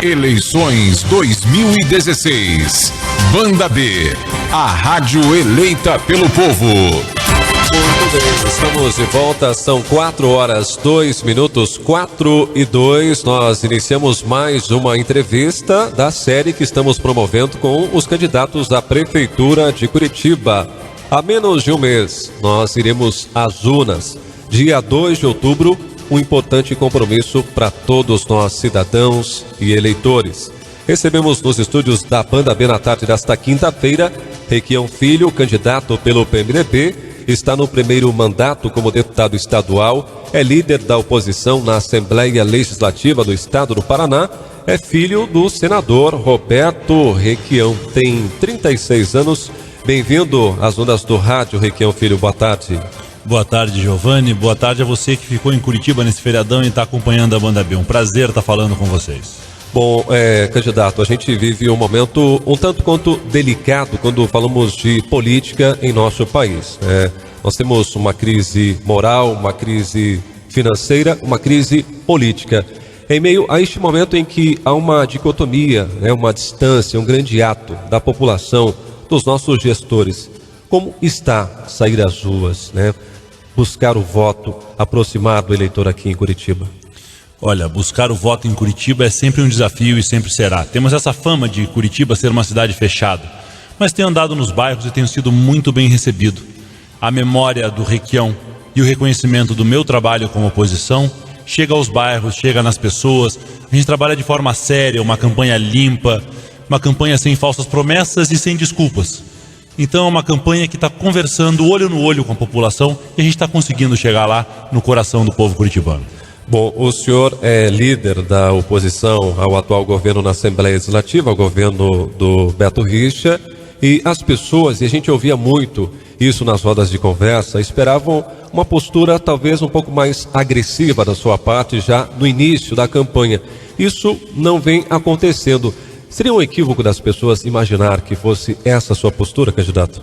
Eleições 2016. Banda B, a rádio eleita pelo povo. Muito bem, estamos de volta, são 4h02, 4h02. Nós iniciamos mais uma entrevista da série que estamos promovendo com os candidatos à Prefeitura de Curitiba. Há menos de um mês, nós iremos às urnas. Dia 2 de outubro, um importante compromisso para todos nós, cidadãos e eleitores. Recebemos nos estúdios da Banda B na tarde desta quinta-feira, Requião Filho, candidato pelo PMDB, está no primeiro mandato como deputado estadual, é líder da oposição na Assembleia Legislativa do Estado do Paraná, é filho do senador Roberto Requião, tem 36 anos. Bem-vindo às ondas do rádio, Requião Filho, boa tarde. Boa tarde, Giovanni. Boa tarde a você que ficou em Curitiba nesse feriadão e está acompanhando a Banda B. Um prazer estar falando com vocês. Bom, candidato, a gente vive um momento um tanto quanto delicado quando falamos de política em nosso país. Nós temos uma crise moral, uma crise financeira, uma crise política. Em meio a este momento em que há uma dicotomia, uma distância, um grande ato da população, dos nossos gestores, como está sair às ruas, buscar o voto, aproximar do eleitor aqui em Curitiba? Olha, buscar o voto em Curitiba é sempre um desafio e sempre será. Temos essa fama de Curitiba ser uma cidade fechada, mas tenho andado nos bairros e tenho sido muito bem recebido. A memória do Requião e o reconhecimento do meu trabalho como oposição chega aos bairros, chega nas pessoas. A gente trabalha de forma séria, uma campanha limpa, uma campanha sem falsas promessas e sem desculpas. Então é uma campanha que está conversando olho no olho com a população e a gente está conseguindo chegar lá no coração do povo curitibano. Bom, o senhor é líder da oposição ao atual governo na Assembleia Legislativa, ao governo do Beto Richa, e as pessoas, e a gente ouvia muito isso nas rodas de conversa, esperavam uma postura talvez um pouco mais agressiva da sua parte já no início da campanha. Isso não vem acontecendo. Seria um equívoco das pessoas imaginar que fosse essa a sua postura, candidato?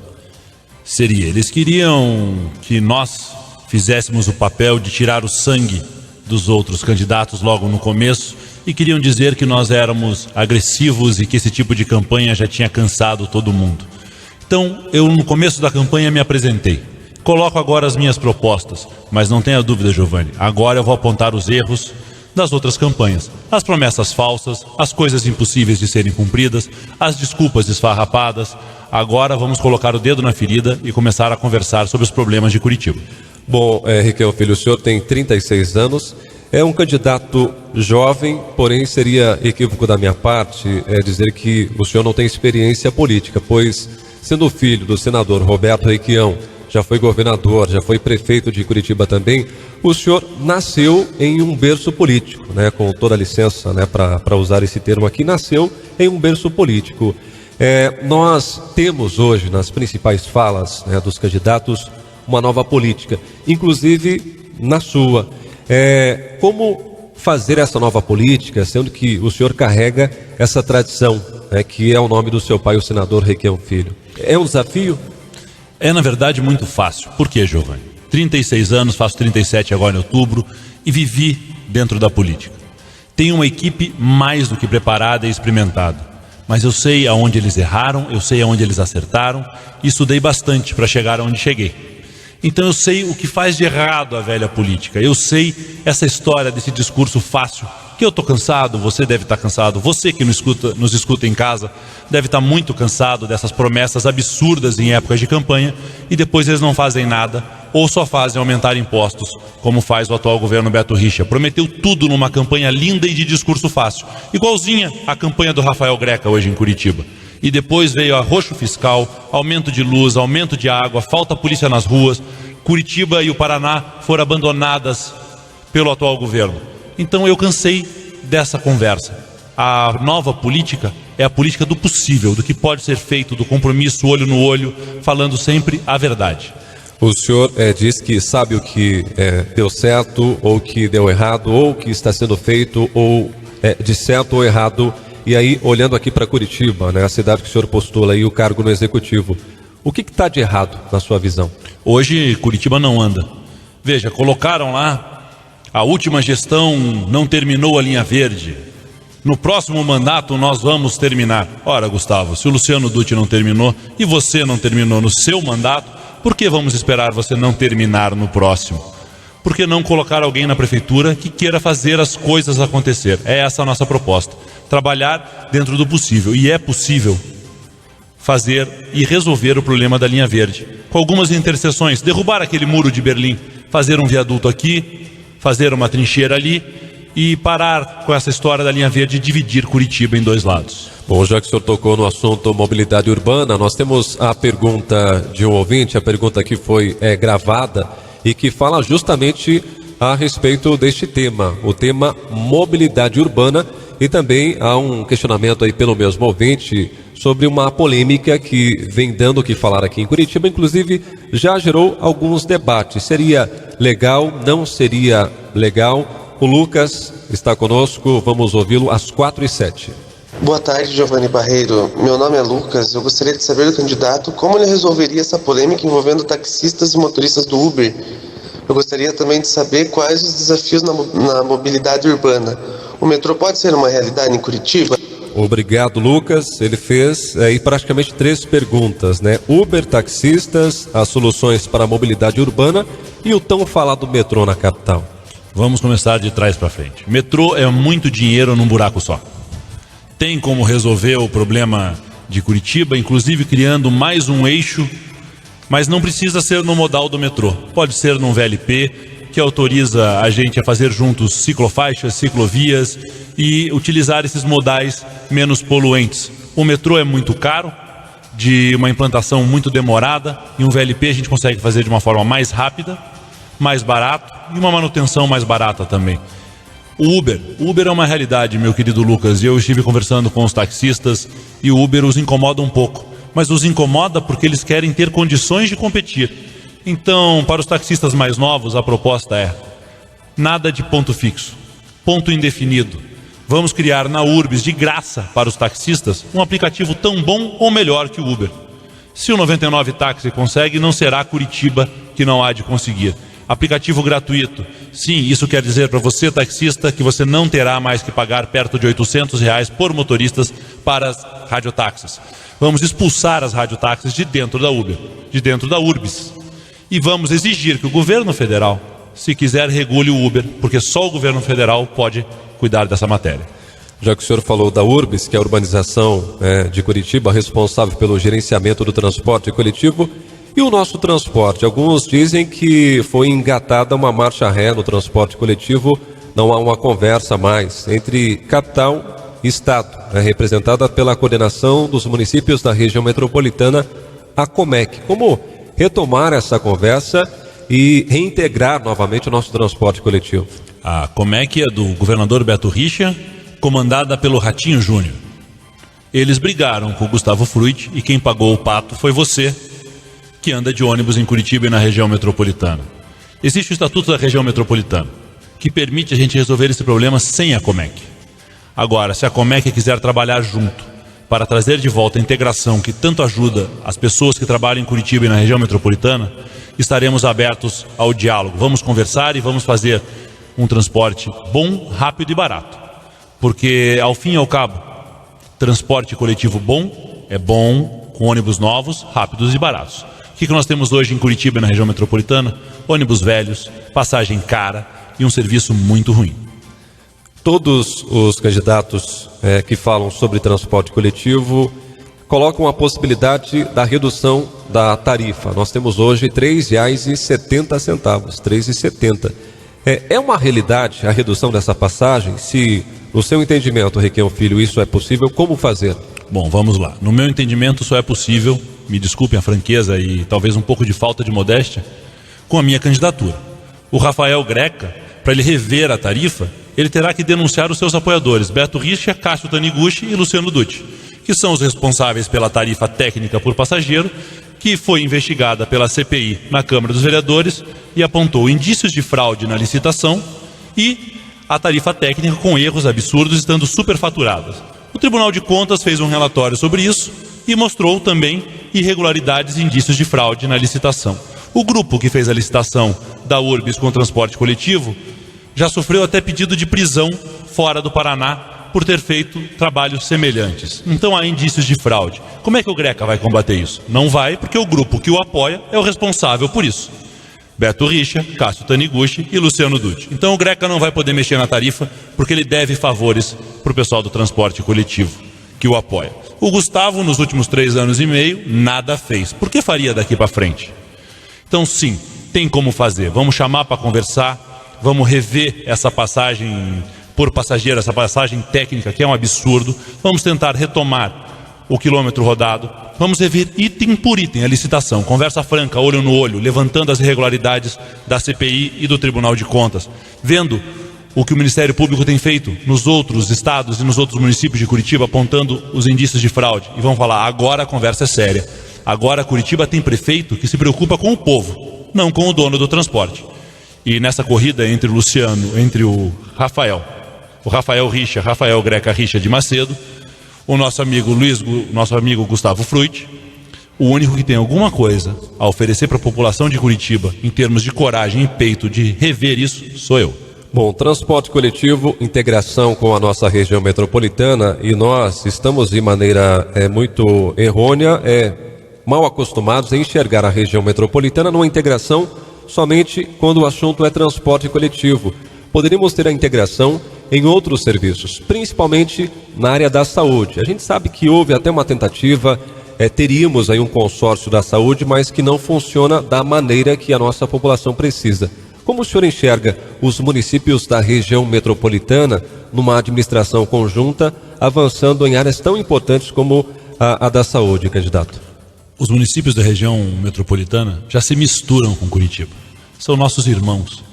Seria. Eles queriam que nós fizéssemos o papel de tirar o sangue dos outros candidatos logo no começo e queriam dizer que nós éramos agressivos e que esse tipo de campanha já tinha cansado todo mundo. Então, eu no começo da campanha me apresentei. Coloco agora as minhas propostas, mas não tenha dúvida, Giovanni, agora eu vou apontar os erros das outras campanhas, as promessas falsas, as coisas impossíveis de serem cumpridas, as desculpas esfarrapadas. Agora vamos colocar o dedo na ferida e começar a conversar sobre os problemas de Curitiba. Bom, Requião Filho, o senhor tem 36 anos, é um candidato jovem, porém seria equívoco da minha parte dizer que o senhor não tem experiência política, pois sendo filho do senador Roberto Requião, já foi governador, já foi prefeito de Curitiba também, o senhor nasceu em um berço político, com toda a licença para usar esse termo aqui, nasceu em um berço político. Nós temos hoje nas principais falas dos candidatos uma nova política, inclusive na sua. Como fazer essa nova política, sendo que o senhor carrega essa tradição, que é o nome do seu pai, o senador Requião Filho? É um desafio? É, na verdade, muito fácil. Por quê, Giovanni? 36 anos, faço 37 agora em outubro e vivi dentro da política. Tenho uma equipe mais do que preparada e experimentada, mas eu sei aonde eles erraram, eu sei aonde eles acertaram e estudei bastante para chegar aonde cheguei. Então eu sei o que faz de errado a velha política, eu sei essa história desse discurso fácil, que eu estou cansado, você deve estar cansado, você que nos escuta em casa deve estar muito cansado dessas promessas absurdas em épocas de campanha e depois eles não fazem nada ou só fazem aumentar impostos, como faz o atual governo Beto Richa. Prometeu tudo numa campanha linda e de discurso fácil, igualzinha à campanha do Rafael Greca hoje em Curitiba. E depois veio arroxo fiscal, aumento de luz, aumento de água, falta polícia nas ruas. Curitiba e o Paraná foram abandonadas pelo atual governo. Então eu cansei dessa conversa. A nova política é a política do possível, do que pode ser feito, do compromisso olho no olho, falando sempre a verdade. O senhor diz que sabe o que deu certo, ou que deu errado, ou que está sendo feito, ou de certo ou errado. E aí, olhando aqui para Curitiba, a cidade que o senhor postula aí, o cargo no executivo, o que está de errado na sua visão? Hoje, Curitiba não anda. Veja, colocaram lá, a última gestão não terminou a linha verde. No próximo mandato nós vamos terminar. Ora, Gustavo, se o Luciano Dutti não terminou e você não terminou no seu mandato, por que vamos esperar você não terminar no próximo? Por que não colocar alguém na prefeitura que queira fazer as coisas acontecer? É essa a nossa proposta. Trabalhar dentro do possível. E é possível fazer e resolver o problema da linha verde. Com algumas interseções, derrubar aquele muro de Berlim, fazer um viaduto aqui, fazer uma trincheira ali e parar com essa história da linha verde e dividir Curitiba em dois lados. Bom, já que o senhor tocou no assunto mobilidade urbana, nós temos a pergunta de um ouvinte, a pergunta que foi gravada e que fala justamente a respeito deste tema, o tema mobilidade urbana, e também há um questionamento aí pelo mesmo ouvinte sobre uma polêmica que vem dando o que falar aqui em Curitiba, inclusive já gerou alguns debates. Seria legal, não seria legal? O Lucas está conosco, vamos ouvi-lo às 4h07. Boa tarde, Giovanni Barreiro. Meu nome é Lucas. Eu gostaria de saber do candidato como ele resolveria essa polêmica envolvendo taxistas e motoristas do Uber. Eu gostaria também de saber quais os desafios na mobilidade urbana. O metrô pode ser uma realidade em Curitiba? Obrigado, Lucas. Ele fez aí praticamente 3 perguntas, né? Uber, taxistas, as soluções para a mobilidade urbana e o tão falado metrô na capital. Vamos começar de trás para frente. Metrô é muito dinheiro num buraco só. Tem como resolver o problema de Curitiba, inclusive criando mais um eixo, mas não precisa ser no modal do metrô. Pode ser num VLP, que autoriza a gente a fazer juntos ciclofaixas, ciclovias e utilizar esses modais menos poluentes. O metrô é muito caro, de uma implantação muito demorada, e um VLP a gente consegue fazer de uma forma mais rápida, mais barato e uma manutenção mais barata também. O Uber é uma realidade, meu querido Lucas, e eu estive conversando com os taxistas e o Uber os incomoda um pouco, mas os incomoda porque eles querem ter condições de competir. Então, para os taxistas mais novos, a proposta é nada de ponto fixo, ponto indefinido. Vamos criar na Urbis, de graça para os taxistas, um aplicativo tão bom ou melhor que o Uber. Se o 99 Táxi consegue, não será Curitiba que não há de conseguir. Aplicativo gratuito. Sim, isso quer dizer para você, taxista, que você não terá mais que pagar perto de R$800 por motoristas para as radiotáxis. Vamos expulsar as radiotáxis de dentro da Uber, de dentro da Urbis. E vamos exigir que o governo federal, se quiser, regule o Uber, porque só o governo federal pode cuidar dessa matéria. Já que o senhor falou da Urbis, que é a urbanização de Curitiba, responsável pelo gerenciamento do transporte coletivo, e o nosso transporte, alguns dizem que foi engatada uma marcha ré no transporte coletivo, não há uma conversa mais entre capital e estado, representada pela coordenação dos municípios da região metropolitana, a Comec. Como retomar essa conversa e reintegrar novamente o nosso transporte coletivo? A Comec é do governador Beto Richa, comandada pelo Ratinho Júnior. Eles brigaram com o Gustavo Fruit e quem pagou o pato foi você, que anda de ônibus em Curitiba e na região metropolitana. Existe o Estatuto da Região Metropolitana, que permite a gente resolver esse problema sem a Comec. Agora, se a Comec quiser trabalhar junto para trazer de volta a integração que tanto ajuda as pessoas que trabalham em Curitiba e na região metropolitana, estaremos abertos ao diálogo. Vamos conversar e vamos fazer um transporte bom, rápido e barato. Porque, ao fim e ao cabo, transporte coletivo bom é bom com ônibus novos, rápidos e baratos. O que nós temos hoje em Curitiba e na região metropolitana? Ônibus velhos, passagem cara e um serviço muito ruim. Todos os candidatos que falam sobre transporte coletivo colocam a possibilidade da redução da tarifa. Nós temos hoje R$ 3,70, R$ 3,70. É uma realidade a redução dessa passagem? Se, no seu entendimento, Requião Filho, isso é possível, como fazer? Bom, vamos lá. No meu entendimento, só é possível, me desculpem a franqueza e talvez um pouco de falta de modéstia, com a minha candidatura. O Rafael Greca, para ele rever a tarifa, ele terá que denunciar os seus apoiadores, Beto Richa, Cássio Taniguchi e Luciano Dutti, que são os responsáveis pela tarifa técnica por passageiro, que foi investigada pela CPI na Câmara dos Vereadores e apontou indícios de fraude na licitação e a tarifa técnica com erros absurdos estando superfaturadas. O Tribunal de Contas fez um relatório sobre isso e mostrou também irregularidades e indícios de fraude na licitação. O grupo que fez a licitação da Urbis com o transporte coletivo já sofreu até pedido de prisão fora do Paraná por ter feito trabalhos semelhantes. Então há indícios de fraude. Como é que o Greca vai combater isso? Não vai, porque o grupo que o apoia é o responsável por isso. Beto Richa, Cássio Taniguchi e Luciano Dutti. Então o Greca não vai poder mexer na tarifa porque ele deve favores para o pessoal do transporte coletivo que o apoia. O Gustavo, nos últimos 3 anos e meio, nada fez. Por que faria daqui para frente? Então sim, tem como fazer. Vamos chamar para conversar, vamos rever essa passagem por passageiro, essa passagem técnica que é um absurdo. Vamos tentar retomar o quilômetro rodado. Vamos rever item por item a licitação, conversa franca, olho no olho, levantando as irregularidades da CPI e do Tribunal de Contas, vendo o que o Ministério Público tem feito nos outros estados e nos outros municípios de Curitiba, apontando os indícios de fraude. E vamos falar, agora a conversa é séria. Agora Curitiba tem prefeito que se preocupa com o povo, não com o dono do transporte. E nessa corrida entre o Luciano, entre o Rafael Richa, Rafael Greca Richa de Macedo, o nosso amigo Gustavo Fruit, o único que tem alguma coisa a oferecer para a população de Curitiba, em termos de coragem e peito de rever isso, sou eu. Bom, transporte coletivo, integração com a nossa região metropolitana, e nós estamos de maneira muito errônea, mal acostumados a enxergar a região metropolitana numa integração somente quando o assunto é transporte coletivo. Poderíamos ter a integração em outros serviços, principalmente na área da saúde. A gente sabe que houve até uma tentativa, teríamos aí um consórcio da saúde, mas que não funciona da maneira que a nossa população precisa. Como o senhor enxerga os municípios da região metropolitana numa administração conjunta, avançando em áreas tão importantes como a da saúde, candidato? Os municípios da região metropolitana já se misturam com Curitiba. São nossos irmãos.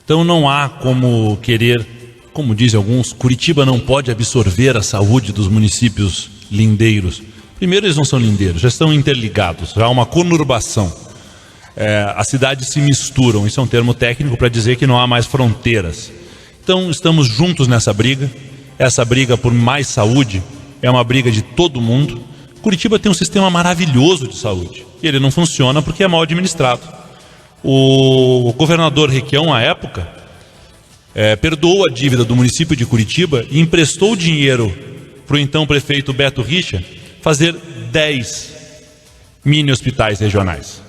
Então não há como querer, como dizem alguns, Curitiba não pode absorver a saúde dos municípios lindeiros. Primeiro, eles não são lindeiros, já estão interligados, já há uma conurbação. As cidades se misturam, isso é um termo técnico para dizer que não há mais fronteiras. Então estamos juntos nessa briga. Essa briga por mais saúde é uma briga de todo mundo. Curitiba tem um sistema maravilhoso de saúde e ele não funciona porque é mal administrado. O governador Requião, à época, perdoou a dívida do município de Curitiba e emprestou dinheiro para o então prefeito Beto Richa fazer 10 mini hospitais regionais.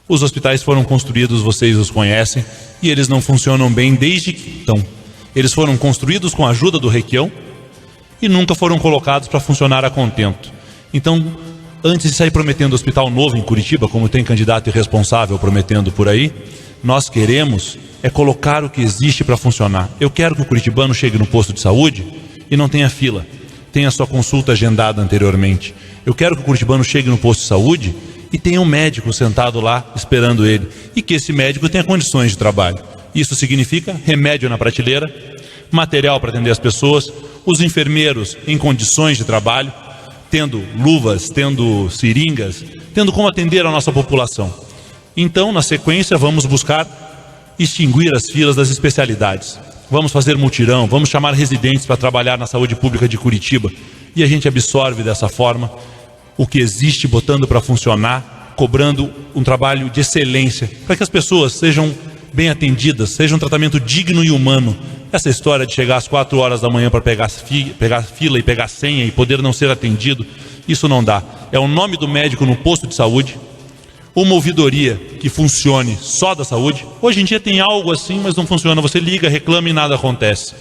Os hospitais foram construídos, vocês os conhecem, e eles não funcionam bem desde então. Eles foram construídos com a ajuda do Requião e nunca foram colocados para funcionar a contento. Então, antes de sair prometendo hospital novo em Curitiba, como tem candidato irresponsável prometendo por aí, nós queremos colocar o que existe para funcionar. Eu quero que o curitibano chegue no posto de saúde e não tenha fila, tenha sua consulta agendada anteriormente. Eu quero que o curitibano chegue no posto de saúde e tenha um médico sentado lá esperando ele, e que esse médico tenha condições de trabalho. Isso significa remédio na prateleira, material para atender as pessoas, os enfermeiros em condições de trabalho, tendo luvas, tendo seringas, tendo como atender a nossa população. Então, na sequência, vamos buscar extinguir as filas das especialidades. Vamos fazer mutirão, vamos chamar residentes para trabalhar na saúde pública de Curitiba, e a gente absorve dessa forma o que existe, botando para funcionar, cobrando um trabalho de excelência, para que as pessoas sejam bem atendidas, seja um tratamento digno e humano. Essa história de chegar às 4 horas da manhã para pegar fila e pegar senha e poder não ser atendido, isso não dá. É o nome do médico no posto de saúde, uma ouvidoria que funcione só da saúde. Hoje em dia tem algo assim, mas não funciona. Você liga, reclama e nada acontece.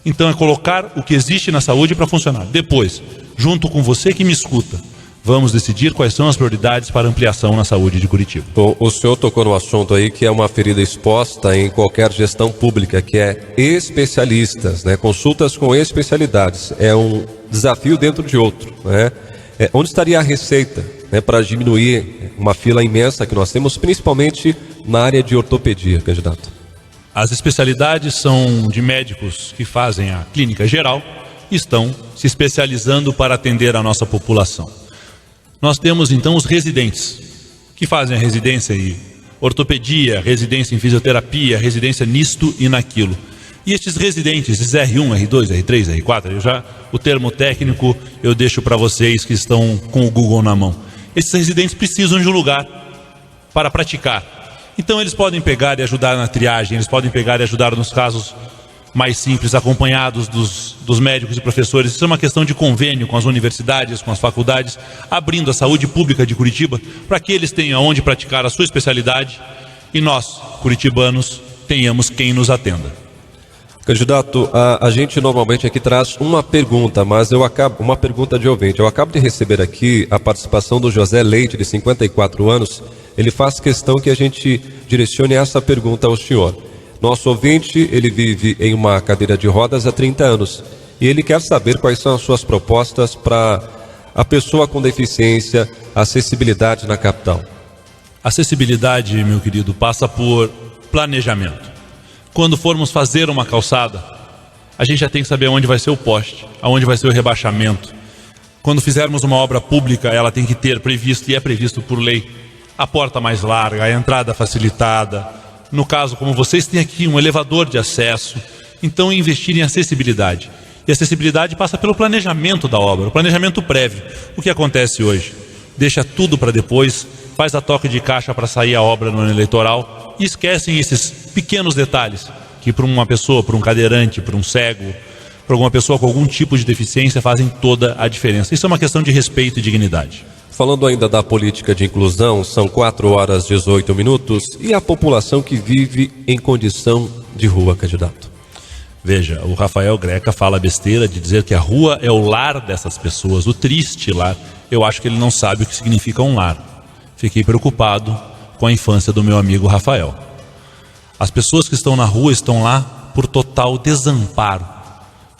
Então é colocar o que existe na saúde para funcionar. Depois, junto com você que me escuta, vamos decidir quais são as prioridades para ampliação na saúde de Curitiba. O senhor tocou no assunto aí que é uma ferida exposta em qualquer gestão pública, que é especialistas, né? Consultas com especialidades. É um desafio dentro de outro, né? Onde estaria a receita, né, para diminuir uma fila imensa que nós temos, principalmente na área de ortopedia, candidato? As especialidades são de médicos que fazem a clínica geral e estão se especializando para atender a nossa população. Nós temos então os residentes, que fazem a residência em ortopedia, residência em fisioterapia, residência nisto e naquilo. E estes residentes, esses R1, R2, R3, R4, o termo técnico eu deixo para vocês que estão com o Google na mão. Esses residentes precisam de um lugar para praticar. Então eles podem pegar e ajudar na triagem, eles podem pegar e ajudar nos casos mais simples, acompanhados dos médicos e professores. Isso é uma questão de convênio com as universidades, com as faculdades, abrindo a saúde pública de Curitiba para que eles tenham onde praticar a sua especialidade e nós, curitibanos, tenhamos quem nos atenda. Candidato, a gente normalmente aqui traz uma pergunta, mas uma pergunta de ouvinte. Eu acabo de receber aqui a participação do José Leite, de 54 anos. Ele faz questão que a gente direcione essa pergunta ao senhor. Nosso ouvinte, ele vive em uma cadeira de rodas há 30 anos e ele quer saber quais são as suas propostas para a pessoa com deficiência, acessibilidade na capital. Acessibilidade, meu querido, passa por planejamento. Quando formos fazer uma calçada, a gente já tem que saber onde vai ser o poste, aonde vai ser o rebaixamento. Quando fizermos uma obra pública, ela tem que ter previsto, e é previsto por lei, a porta mais larga, a entrada facilitada. No caso, como vocês têm aqui, um elevador de acesso. Então, investir em acessibilidade. E acessibilidade passa pelo planejamento da obra, o planejamento prévio. O que acontece hoje? Deixa tudo para depois, faz a toque de caixa para sair a obra no ano eleitoral e esquecem esses pequenos detalhes que para uma pessoa, para um cadeirante, para um cego, para alguma pessoa com algum tipo de deficiência fazem toda a diferença. Isso é uma questão de respeito e dignidade. Falando ainda da política de inclusão, são 4h18 e a população que vive em condição de rua, candidato? Veja, o Rafael Greca fala besteira de dizer que a rua é o lar dessas pessoas, o triste lar. Eu acho que ele não sabe o que significa um lar. Fiquei preocupado com a infância do meu amigo Rafael. As pessoas que estão na rua estão lá por total desamparo,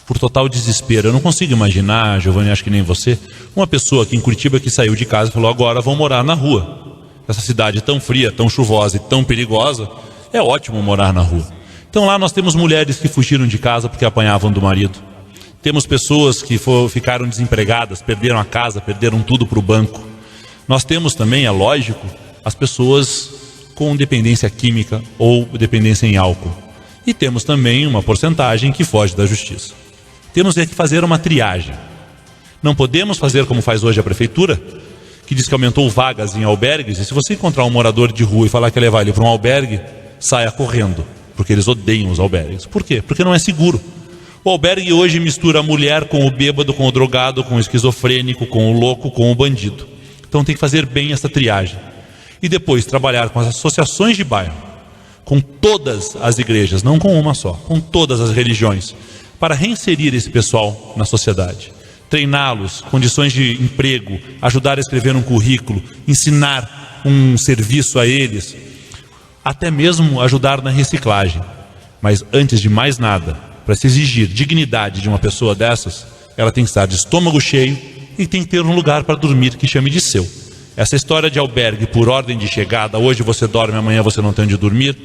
por total desespero. Eu não consigo imaginar, Giovanni, acho que nem você, uma pessoa aqui em Curitiba que saiu de casa e falou: agora vão morar na rua. Essa cidade tão fria, tão chuvosa e tão perigosa, é ótimo morar na rua. Então lá nós temos mulheres que fugiram de casa porque apanhavam do marido. Temos pessoas que ficaram desempregadas, perderam a casa, perderam tudo para o banco. Nós temos também, é lógico, as pessoas com dependência química ou dependência em álcool. E temos também uma porcentagem que foge da justiça. Temos que fazer uma triagem. Não podemos fazer como faz hoje a prefeitura, que diz que aumentou vagas em albergues, e se você encontrar um morador de rua e falar que levar ele para um albergue, saia correndo, porque eles odeiam os albergues. Por quê? Porque não é seguro. O albergue hoje mistura a mulher com o bêbado, com o drogado, com o esquizofrênico, com o louco, com o bandido. Então tem que fazer bem essa triagem. E depois trabalhar com as associações de bairro, com todas as igrejas, não com uma só, com todas as religiões, para reinserir esse pessoal na sociedade. Treiná-los, condições de emprego, ajudar a escrever um currículo, ensinar um serviço a eles, até mesmo ajudar na reciclagem. Mas antes de mais nada, para se exigir dignidade de uma pessoa dessas, ela tem que estar de estômago cheio e tem que ter um lugar para dormir que chame de seu. Essa história de albergue por ordem de chegada, hoje você dorme, amanhã você não tem onde dormir,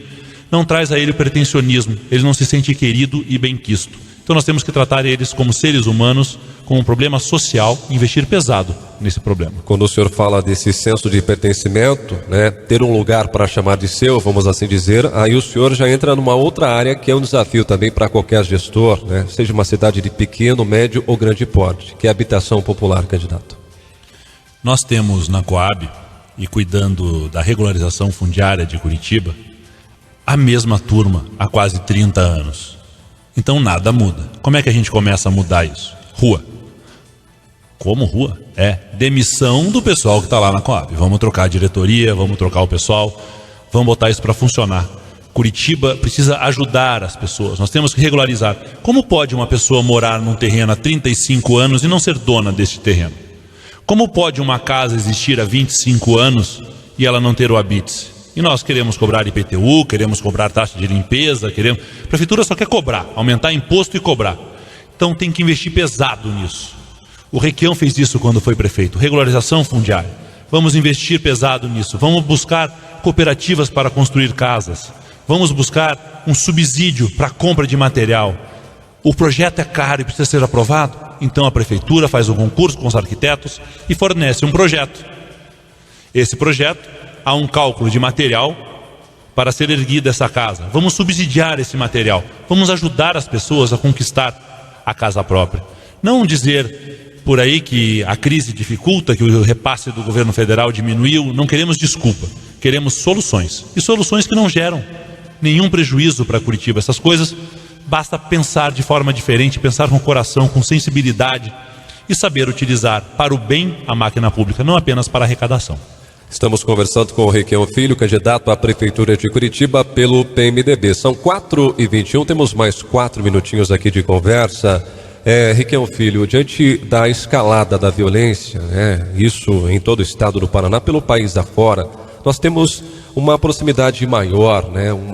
não traz a ele o pretensionismo, ele não se sente querido e bem-quisto. Então nós temos que tratar eles como seres humanos, como um problema social, e investir pesado nesse problema. Quando o senhor fala desse senso de pertencimento, né, ter um lugar para chamar de seu, vamos assim dizer, aí o senhor já entra numa outra área que é um desafio também para qualquer gestor, né, seja uma cidade de pequeno, médio ou grande porte, que é a habitação popular, candidato. Nós temos na Coab, e cuidando da regularização fundiária de Curitiba, a mesma turma há quase 30 anos. Então nada muda. Como é que a gente começa a mudar isso? Rua. Como rua? Demissão do pessoal que está lá na Coab. Vamos trocar a diretoria, vamos trocar o pessoal, vamos botar isso para funcionar. Curitiba precisa ajudar as pessoas, nós temos que regularizar. Como pode uma pessoa morar num terreno há 35 anos e não ser dona deste terreno? Como pode uma casa existir há 25 anos e ela não ter o habite? E nós queremos cobrar IPTU, queremos cobrar taxa de limpeza, A prefeitura só quer cobrar, aumentar imposto e cobrar. Então tem que investir pesado nisso. O Requião fez isso quando foi prefeito, regularização fundiária. Vamos investir pesado nisso, vamos buscar cooperativas para construir casas, vamos buscar um subsídio para a compra de material. O projeto é caro e precisa ser aprovado, então a prefeitura faz um concurso com os arquitetos e fornece um projeto. Esse projeto, há um cálculo de material para ser erguida essa casa. Vamos subsidiar esse material, vamos ajudar as pessoas a conquistar a casa própria. Não dizer por aí que a crise dificulta, que o repasse do governo federal diminuiu. Não queremos desculpa, queremos soluções. E soluções que não geram nenhum prejuízo para Curitiba. Essas coisas basta pensar de forma diferente, pensar com coração, com sensibilidade e saber utilizar para o bem a máquina pública, não apenas para a arrecadação. Estamos conversando com o Requião Filho, candidato à Prefeitura de Curitiba pelo PMDB. São 4h21, temos mais 4 minutinhos aqui de conversa. Requião Filho, diante da escalada da violência, isso em todo o estado do Paraná, pelo país afora, nós temos uma proximidade maior,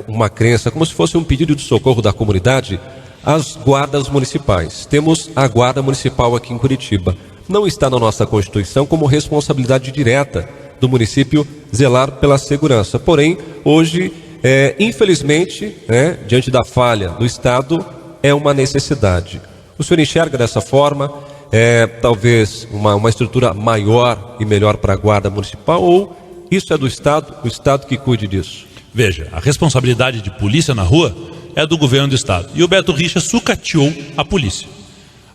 uma crença, como se fosse um pedido de socorro da comunidade às guardas municipais. Temos a guarda municipal aqui em Curitiba. Não está na nossa Constituição como responsabilidade direta do município zelar pela segurança. Porém, hoje, infelizmente, diante da falha do Estado, é uma necessidade. O senhor enxerga dessa forma, talvez uma estrutura maior e melhor para a guarda municipal, ou isso é do Estado, o Estado que cuide disso? Veja, a responsabilidade de polícia na rua é do governo do Estado. E o Beto Richa sucateou a polícia.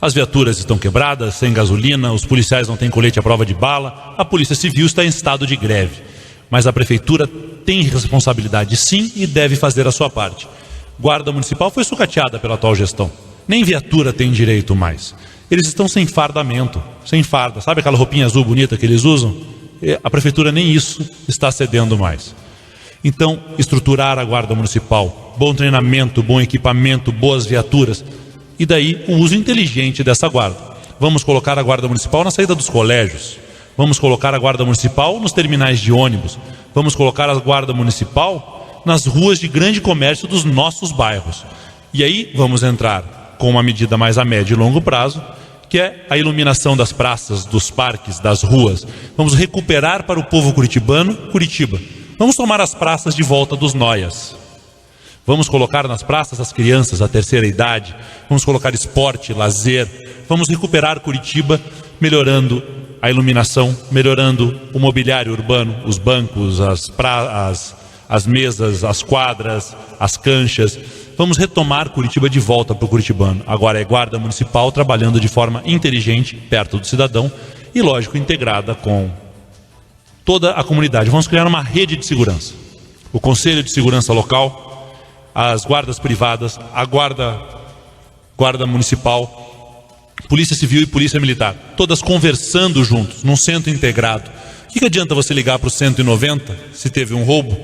As viaturas estão quebradas, sem gasolina, os policiais não têm colete à prova de bala, a Polícia Civil está em estado de greve. Mas a Prefeitura tem responsabilidade sim e deve fazer a sua parte. Guarda Municipal foi sucateada pela atual gestão. Nem viatura tem direito mais. Eles estão sem fardamento, sem farda. Sabe aquela roupinha azul bonita que eles usam? A Prefeitura nem isso está cedendo mais. Então, estruturar a Guarda Municipal, bom treinamento, bom equipamento, boas viaturas, e daí o uso inteligente dessa guarda. Vamos colocar a Guarda Municipal na saída dos colégios, vamos colocar a Guarda Municipal nos terminais de ônibus, vamos colocar a Guarda Municipal nas ruas de grande comércio dos nossos bairros. E aí vamos entrar com uma medida mais a médio e longo prazo, que é a iluminação das praças, dos parques, das ruas. Vamos recuperar para o povo curitibano Curitiba. Vamos tomar as praças de volta dos noias. Vamos colocar nas praças as crianças, a terceira idade. Vamos colocar esporte, lazer. Vamos recuperar Curitiba, melhorando a iluminação, melhorando o mobiliário urbano, os bancos, as mesas, as quadras, as canchas. Vamos retomar Curitiba de volta para o curitibano. Agora é Guarda Municipal trabalhando de forma inteligente, perto do cidadão e, lógico, integrada com toda a comunidade. Vamos criar uma rede de segurança. O Conselho de Segurança Local, as guardas privadas, a guarda municipal, Polícia Civil e Polícia Militar, todas conversando juntos, num centro integrado. O que adianta você ligar para o 190 se teve um roubo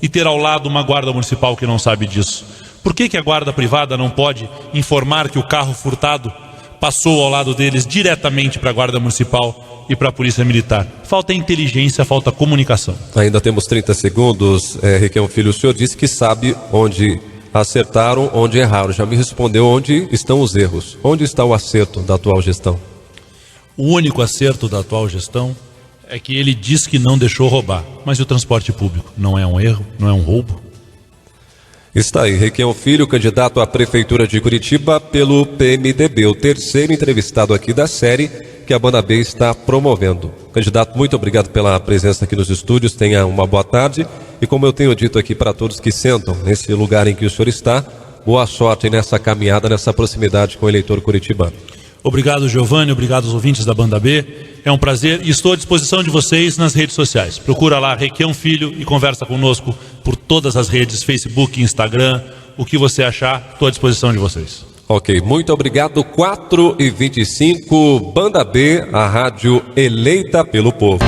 e ter ao lado uma guarda municipal que não sabe disso? Por que a guarda privada não pode informar que o carro furtado passou ao lado deles diretamente para a guarda municipal e para a polícia militar? Falta inteligência, falta comunicação. Ainda temos 30 segundos. Requião Filho, o senhor disse que sabe onde acertaram, onde erraram. Já me respondeu onde estão os erros. Onde está o acerto da atual gestão? O único acerto da atual gestão é que ele diz que não deixou roubar. Mas e o transporte público? Não é um erro? Não é um roubo? Está aí, Requião Filho, candidato à Prefeitura de Curitiba pelo PMDB, o terceiro entrevistado aqui da série que a Banda B está promovendo. Candidato, muito obrigado pela presença aqui nos estúdios, tenha uma boa tarde e, como eu tenho dito aqui para todos que sentam nesse lugar em que o senhor está, boa sorte nessa caminhada, nessa proximidade com o eleitor curitibano. Obrigado, Giovanni, obrigado aos ouvintes da Banda B. É um prazer e estou à disposição de vocês nas redes sociais. Procura lá Requião Filho e conversa conosco por todas as redes, Facebook, Instagram, o que você achar, estou à disposição de vocês. Ok, muito obrigado. 4h25, Banda B, a rádio eleita pelo povo.